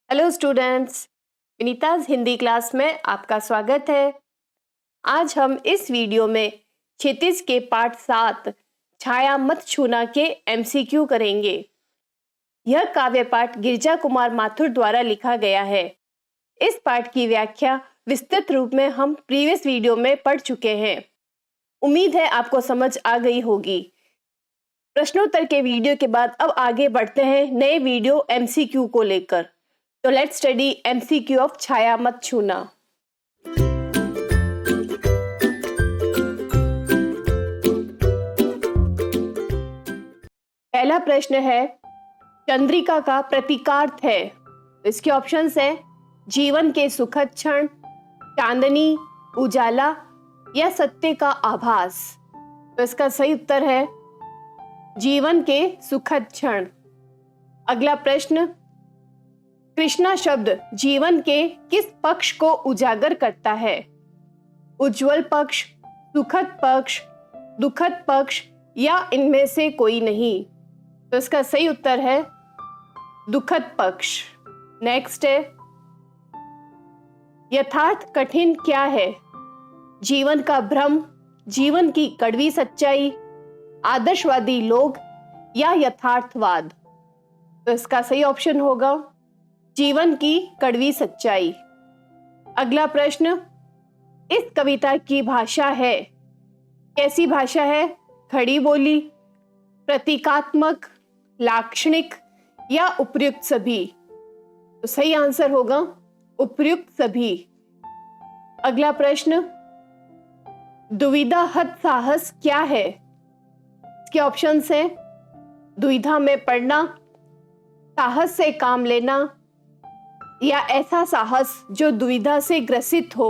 Hello students, Vinita's Hindi class में आपका स्वागत है। आज हम इस वीडियो में क्षितिज के पाठ 7 छाया मत छूना के एमसीक्यू करेंगे। यह काव्य पाठ गिरिजा कुमार माथुर द्वारा लिखा गया है। इस पाठ की व्याख्या विस्तृत रूप में हम प्रीवियस वीडियो में पढ़ चुके हैं। उम्मीद है आपको समझ आ गई होगी। प्रश्नोत्तर के वीडियो के बाद अब आगे बढ़ते हैं नए वीडियो एमसीक्यू को लेकर। तो लेट्स स्टडी एमसीक्यू ऑफ छाया मत छूना। पहला प्रश्न है, चंद्रिका का प्रतीकार्थ है। इसके ऑप्शंस हैं जीवन के सुखद क्षण, चांदनी, उजाला या सत्य का आभास। तो इसका सही उत्तर है जीवन के सुखद क्षण। अगला प्रश्न, कृष्णा शब्द जीवन के किस पक्ष को उजागर करता है? उज्जवल पक्ष, सुखद पक्ष, दुखद पक्ष या इनमें से कोई नहीं। तो इसका सही उत्तर है दुखद पक्ष। नेक्स्ट है, यथार्थ कठिन क्या है? जीवन का भ्रम, जीवन की कड़वी सच्चाई, आदर्शवादी लोग या यथार्थवाद। तो इसका सही ऑप्शन होगा जीवन की कड़वी सच्चाई। अगला प्रश्न, इस कविता की भाषा है, कैसी भाषा है? खड़ी बोली, प्रतीकात्मक, लाक्षणिक या उपर्युक्त सभी। तो सही आंसर होगा उपर्युक्त सभी। अगला प्रश्न, दुविधा हत साहस क्या है? इसके ऑप्शंस हैं दुविधा में पड़ना, साहस से काम लेना या ऐसा साहस जो दुविधा से ग्रसित हो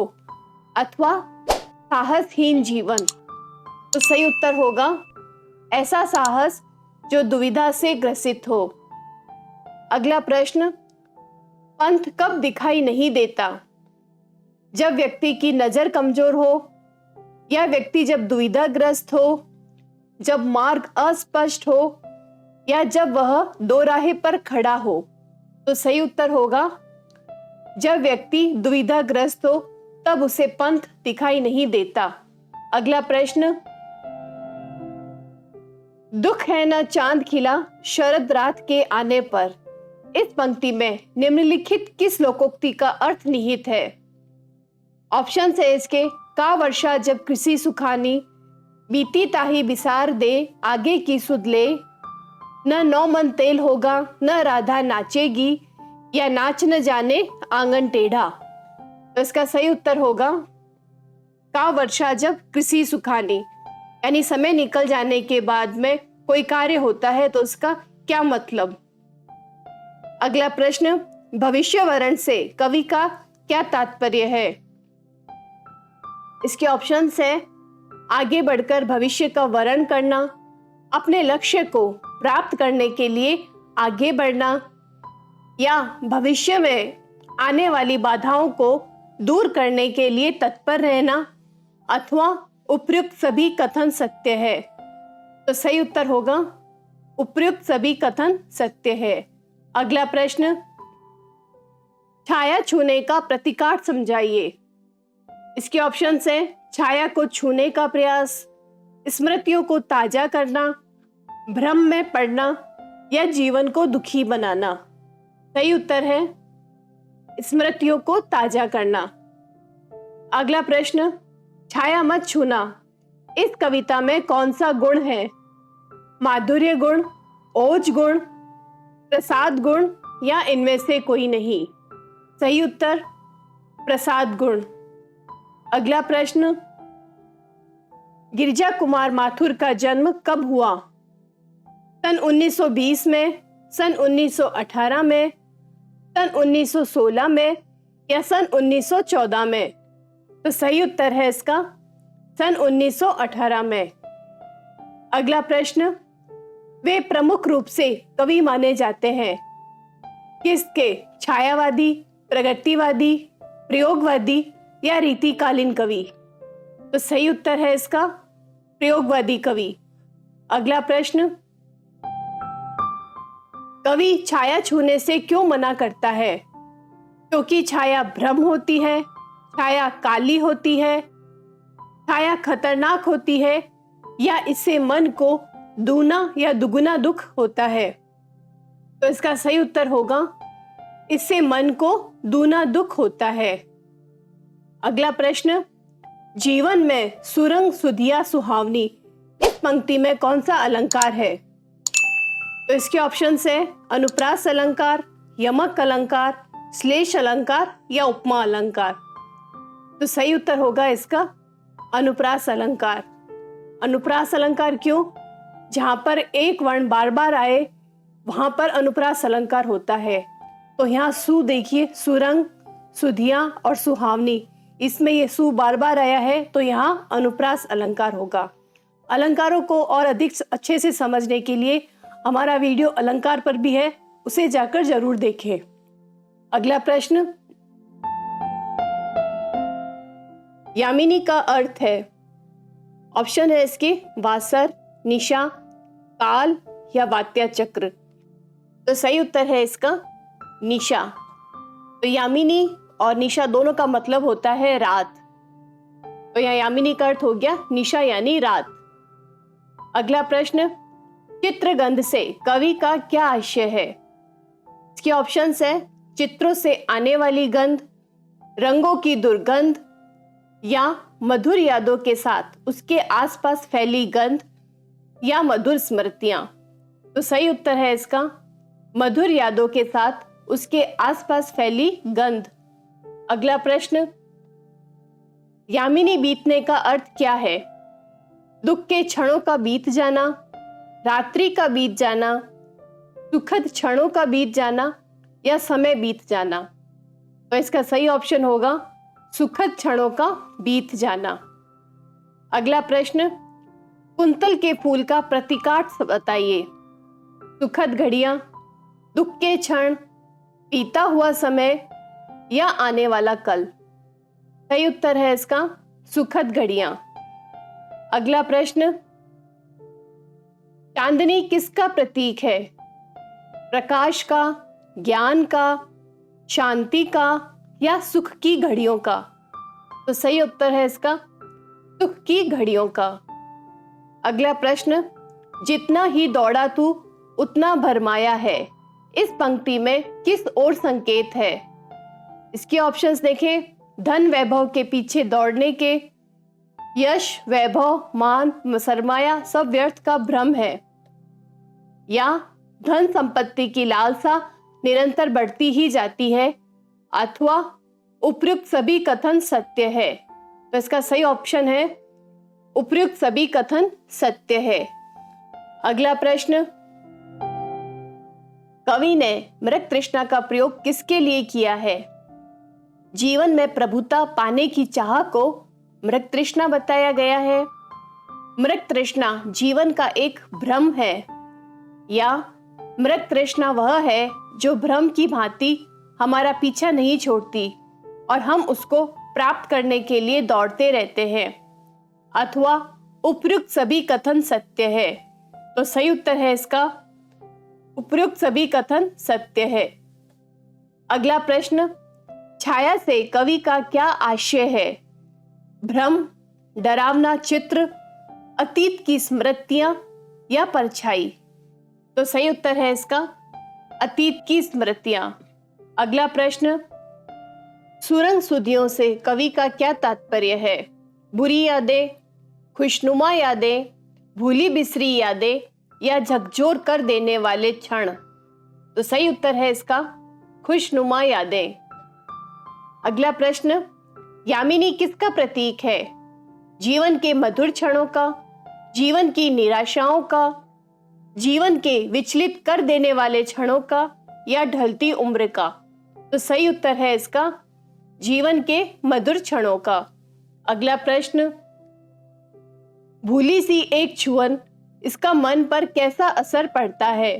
अथवा साहसहीन जीवन। तो सही उत्तर होगा ऐसा साहस जो दुविधा से ग्रसित हो। अगला प्रश्न, पंथ कब दिखाई नहीं देता? जब व्यक्ति की नजर कमजोर हो या व्यक्ति जब दुविधाग्रस्त हो, जब मार्ग अस्पष्ट हो या जब वह दो राहे पर खड़ा हो। तो सही उत्तर होगा जब व्यक्ति दुविधाग्रस्त हो तब उसे पंथ दिखाई नहीं देता। अगला प्रश्न, दुख है न चांद खिला शरद रात के आने पर। इस पंक्ति में निम्नलिखित किस लोकोक्ति का अर्थ निहित है? ऑप्शन है इसके, का वर्षा जब कृषि सुखानी, बीती ताही बिसार दे आगे की सुध ले, न नौ मन तेल होगा न राधा नाचेगी, या नाच न जाने आंगन टेढ़ा। तो इसका सही उत्तर होगा का वर्षा जब कृषि सुखानी, यानी समय निकल जाने के बाद में कोई कार्य होता है तो उसका क्या मतलब। अगला प्रश्न, भविष्य वर्ण से कवि का क्या तात्पर्य है? इसके ऑप्शंस हैं आगे बढ़कर भविष्य का वर्णन करना, अपने लक्ष्य को प्राप्त करने के लिए आगे बढ़ना, या भविष्य में आने वाली बाधाओं को दूर करने के लिए तत्पर रहना, अथवा उपर्युक्त सभी कथन सत्य है। तो सही उत्तर होगा उपर्युक्त सभी कथन सत्य है। अगला प्रश्न, छाया छूने का प्रतीकार्थ समझाइए। इसके ऑप्शंस हैं छाया को छूने का प्रयास, स्मृतियों को ताजा करना, भ्रम में पड़ना या जीवन को दुखी बनाना। सही उत्तर है स्मृतियों को ताजा करना। अगला प्रश्न, छाया मत छूना इस कविता में कौन सा गुण है? माधुर्य गुण, ओज गुण, प्रसाद गुण या इनमें से कोई नहीं। सही उत्तर प्रसाद गुण। अगला प्रश्न, गिरिजा कुमार माथुर का जन्म कब हुआ? सन 1920 में, सन 1918 में, सन 1916 में या सन 1914 में। तो सही उत्तर है इसका सन 1918 में। अगला प्रश्न, वे प्रमुख रूप से कवि माने जाते हैं किसके? छायावादी, प्रगतिवादी, प्रयोगवादी या रीतिकालीन कवि। तो सही उत्तर है इसका प्रयोगवादी कवि। अगला प्रश्न, कवि छाया छूने से क्यों मना करता है? क्योंकि छाया भ्रम होती है, छाया काली होती है, छाया खतरनाक होती है, या इससे मन को दूना या दुगुना दुख होता है? तो इसका सही उत्तर होगा इससे मन को दूना दुख होता है। अगला प्रश्न, जीवन में सुरंग सुधिया सुहावनी, इस पंक्ति में कौन सा अलंकार है? तो इसके ऑप्शंस है अनुप्रास अलंकार, यमक अलंकार, श्लेष अलंकार या उपमा अलंकार। तो सही उत्तर होगा इसका अनुप्रास अलंकार। अनुप्रास अलंकार क्यों? जहां पर एक वर्ण बार बार आए वहां पर अनुप्रास अलंकार होता है। तो यहाँ सु देखिए, सुरंग, सुधिया और सुहावनी, इसमें ये सु बार बार आया है, तो यहाँ अनुप्रास अलंकार होगा। अलंकारों को और अधिक अच्छे से समझने के लिए हमारा वीडियो अलंकार पर भी है, उसे जाकर जरूर देखें। अगला प्रश्न, यामिनी का अर्थ है, ऑप्शन है इसके वासर, निशा, काल या वात्या चक्र। तो सही उत्तर है इसका निशा। तो यामिनी और निशा दोनों का मतलब होता है रात। तो यहाँ यामिनी का अर्थ हो गया निशा यानी रात। अगला प्रश्न, चित्रगंध से कवि का क्या आशय है? इसके ऑप्शंस है चित्रों से आने वाली गंध, रंगों की दुर्गंध, या मधुर यादों के साथ उसके आसपास फैली गंध, या मधुर स्मृतियां। तो सही उत्तर है इसका मधुर यादों के साथ उसके आसपास फैली गंध। अगला प्रश्न, यामिनी बीतने का अर्थ क्या है? दुख के क्षणों का बीत जाना, रात्रि का बीत जाना, सुखद क्षणों का बीत जाना, या समय बीत जाना। तो इसका सही ऑप्शन होगा सुखद क्षणों का बीत जाना। अगला प्रश्न, कुंतल के फूल का प्रतीकार्थ बताइए। सुखद घड़ियां, दुख के क्षण, बीता हुआ समय, या आने वाला कल। सही उत्तर है इसका सुखद घड़ियां। अगला प्रश्न, चांदनी किसका प्रतीक है? प्रकाश का, ज्ञान का, शांति का, या सुख की घड़ियों का? तो सही उत्तर है इसका सुख की घड़ियों का। अगला प्रश्न, जितना ही दौड़ा तू उतना भरमाया है, इस पंक्ति में किस ओर संकेत है? इसके ऑप्शंस देखें, धन वैभव के पीछे दौड़ने के, यश, वैभव, मान, सरमाया सब व्यर्थ का भ्रम है, या धन संपत्ति की लालसा निरंतर बढ़ती ही जाती है, अथवा उपयुक्त सभी कथन सत्य है। तो इसका सही ऑप्शन है उपयुक्त सभी कथन सत्य है। अगला प्रश्न, कवि ने मृग तृष्णा का प्रयोग किसके लिए किया है? जीवन में प्रभुता पाने की चाह को मृग तृष्णा बताया गया है। मृग तृष्णा जीवन का एक भ्रम है, या मृग तृष्णा वह है जो भ्रम की भांति हमारा पीछा नहीं छोड़ती और हम उसको प्राप्त करने के लिए दौड़ते रहते हैं, अथवा उपयुक्त सभी कथन सत्य है। तो सही उत्तर है इसका उपयुक्त सभी कथन सत्य है। अगला प्रश्न, छाया से कवि का क्या आशय है? भ्रम, डरावना चित्र, अतीत की स्मृतियां, या परछाई? तो सही उत्तर है इसका अतीत की स्मृतियां। अगला प्रश्न, सुरंग सुधियों से कवि का क्या तात्पर्य है? बुरी यादें, खुशनुमा यादें, भूली बिसरी यादें, या झकझोर कर देने वाले क्षण? तो सही उत्तर है इसका खुशनुमा यादें। अगला प्रश्न, यामिनी किसका प्रतीक है? जीवन के मधुर क्षणों का, जीवन की निराशाओं का, जीवन के विचलित कर देने वाले क्षणों का, या ढलती उम्र का? तो सही उत्तर है इसका जीवन के मधुर क्षणों का। अगला प्रश्न, भूली सी एक छुअन, इसका मन पर कैसा असर पड़ता है?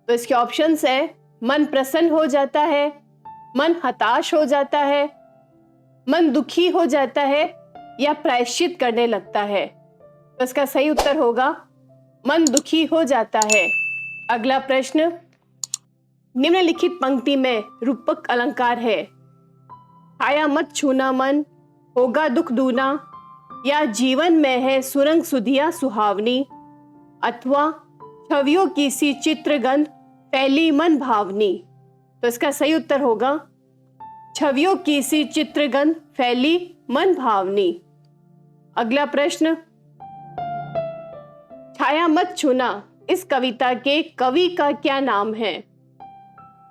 तो इसके ऑप्शंस है मन प्रसन्न हो जाता है, मन हताश हो जाता है, मन दुखी हो जाता है, या प्रायश्चित करने लगता है? तो इसका सही उत्तर होगा मन दुखी हो जाता है। अगला प्रश्न, निम्नलिखित पंक्ति में रूपक अलंकार है? छाया मत छूना मन, होगा दुख दूना, या जीवन में है सुरंग सुधिया सुहावनी, अथवा छवियों की सी चित्रगंध फैली मन भावनी। तो इसका सही उत्तर होगा छवियों की सी चित्रगंध फैली मन भावनी। अगला प्रश्न, छाया मत छूना इस कविता के कवि का क्या नाम है?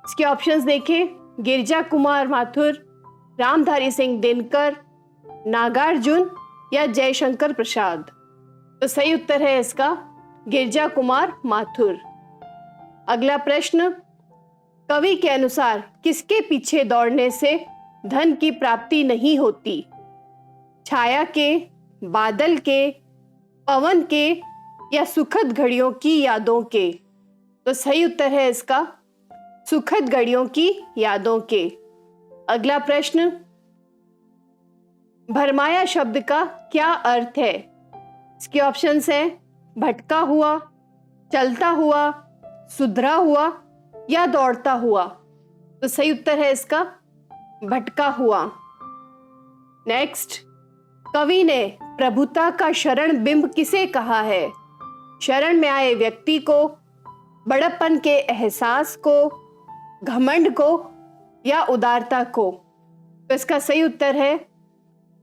इसके ऑप्शंस देखें, गिरजा कुमार माथुर, रामधारी सिंह दिनकर, नागार्जुन या जयशंकर प्रसाद। तो सही उत्तर है इसका गिरजा कुमार माथुर। अगला प्रश्न, कवि के अनुसार किसके पीछे दौड़ने से धन की प्राप्ति नहीं होती? छाया के, बादल के, पवन के या सुखद घड़ियों की यादों के? तो सही उत्तर है इसका सुखद घड़ियों की यादों के। अगला प्रश्न, भरमाया शब्द का क्या अर्थ है? इसके ऑप्शंस हैं भटका हुआ, चलता हुआ, सुधरा हुआ या दौड़ता हुआ। तो सही उत्तर है इसका भटका हुआ। नेक्स्ट, कवि ने प्रभुता का शरण बिंब किसे कहा है? शरण में आए व्यक्ति को, बड़प्पन के एहसास को, घमंड को या उदारता को? तो इसका सही उत्तर है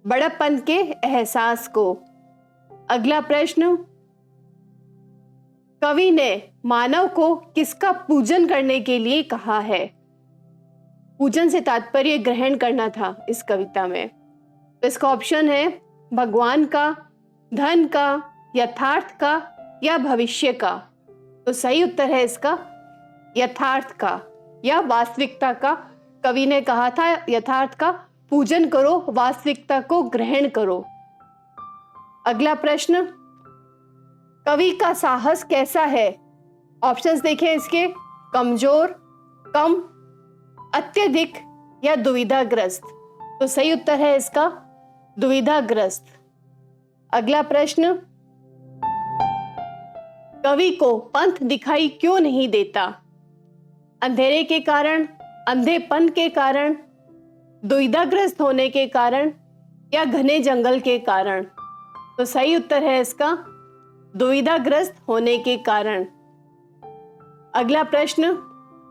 बड़प्पन के एहसास को। अगला प्रश्न, कवि ने मानव को किसका पूजन करने के लिए कहा है? पूजन से तात्पर्य ग्रहण करना था इस कविता में। तो इसका ऑप्शन है भगवान का, धन का, यथार्थ का या भविष्य का। तो सही उत्तर है इसका यथार्थ का या वास्तविकता का। कवि ने कहा था यथार्थ का पूजन करो, वास्तविकता को ग्रहण करो। अगला प्रश्न, कवि का साहस कैसा है? ऑप्शंस देखें इसके, कमजोर, कम, अत्यधिक या दुविधाग्रस्त। तो सही उत्तर है इसका दुविधाग्रस्त। अगला प्रश्न, कवि को पंथ दिखाई क्यों नहीं देता? अंधेरे के कारण, अंधेपन के कारण, दुविधाग्रस्त होने के कारण या घने जंगल के कारण? तो सही उत्तर है इसका दुविधाग्रस्त होने के कारण। अगला प्रश्न,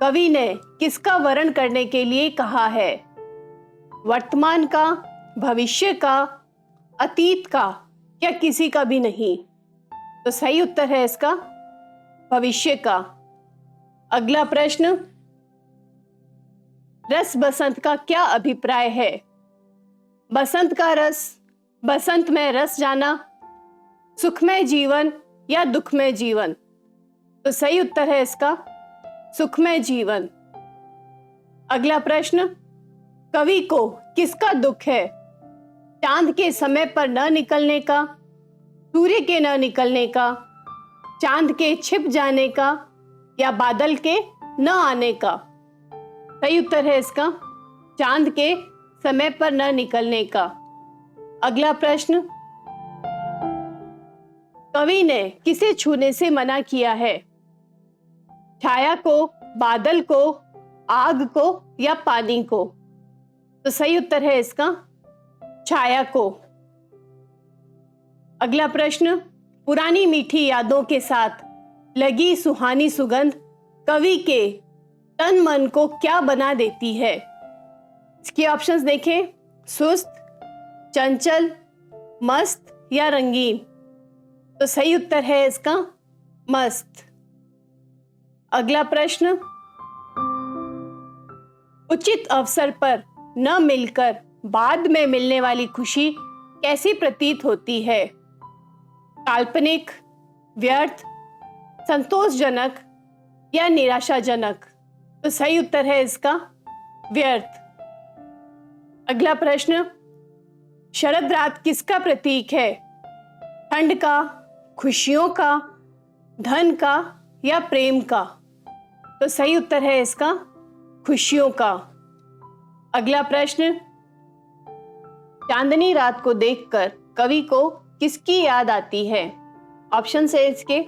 कवि ने किसका वर्णन करने के लिए कहा है? वर्तमान का, भविष्य का, अतीत का या किसी का भी नहीं? तो सही उत्तर है इसका भविष्य का। अगला प्रश्न, रस बसंत का क्या अभिप्राय है? बसंत का रस, बसंत में रस जाना, सुखमय जीवन या दुखमय जीवन? तो सही उत्तर है इसका सुखमय जीवन। अगला प्रश्न, कवि को किसका दुख है? चांद के समय पर न निकलने का, सूर्य के न निकलने का, चांद के छिप जाने का या बादल के न आने का? सही उत्तर है इसका चांद के समय पर न निकलने का। अगला प्रश्न, कवि ने किसे छूने से मना किया है? छाया को, बादल को, आग को या पानी को? तो सही उत्तर है इसका छाया को। अगला प्रश्न, पुरानी मीठी यादों के साथ लगी सुहानी सुगंध कवि के तन मन को क्या बना देती है? इसके ऑप्शंस देखें, सुस्त, चंचल, मस्त या रंगीन? तो सही उत्तर है इसका मस्त। अगला प्रश्न, उचित अवसर पर न मिलकर बाद में मिलने वाली खुशी कैसी प्रतीत होती है? काल्पनिक, व्यर्थ, संतोषजनक या निराशाजनक? तो सही उत्तर है इसका व्यर्थ। अगला प्रश्न, शरद रात किसका प्रतीक है? ठंड का, खुशियों का, धन का या प्रेम का? तो सही उत्तर है इसका खुशियों का। अगला प्रश्न, चांदनी रात को देखकर कवि को किसकी याद आती है? ऑप्शन है इसके,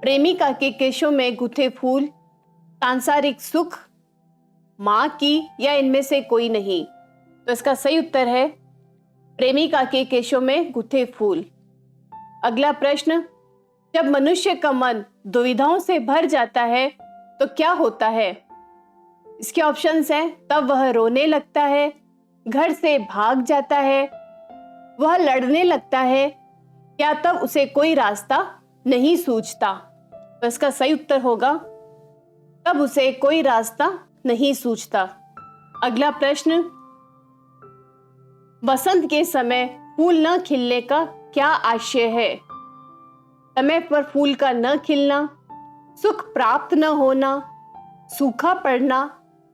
प्रेमिका के केशों में गुथे फूल, सांसारिक सुख, मां की या इनमें से कोई नहीं? तो इसका सही उत्तर है प्रेमिका के केशों में गुथे फूल। अगला प्रश्न, जब मनुष्य का मन दुविधाओं से भर जाता है तो क्या होता है? इसके ऑप्शंस हैं, तब वह रोने लगता है, घर से भाग जाता है, वह लड़ने लगता है, या तब उसे कोई रास्ता नहीं सूझता। तो इसका सही उत्तर होगा तब उसे कोई रास्ता नहीं सूझता। अगला प्रश्न, बसंत के समय फूल न खिलने का क्या आशय है? समय पर फूल का न खिलना, सुख प्राप्त न होना, सूखा पड़ना,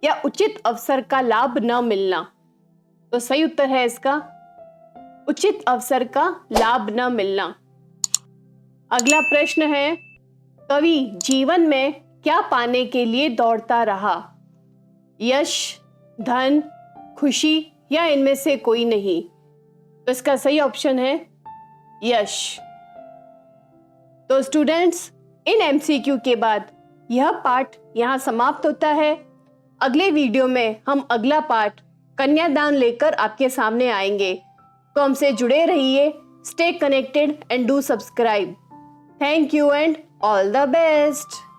या उचित अवसर का लाभ न मिलना। तो सही उत्तर है इसका उचित अवसर का लाभ न मिलना। अगला प्रश्न है, कवि जीवन में क्या पाने के लिए दौड़ता रहा? यश, धन, खुशी, या इनमें से कोई नहीं? तो इसका सही ऑप्शन है यश। तो स्टूडेंट्स, इन एमसीक्यू के बाद यह पार्ट यहां समाप्त होता है। अगले वीडियो में हम अगला पार्ट कन्यादान लेकर आपके सामने आएंगे। तो हमसे जुड़े रहिए। Stay connected and do subscribe. Thank you and all the best.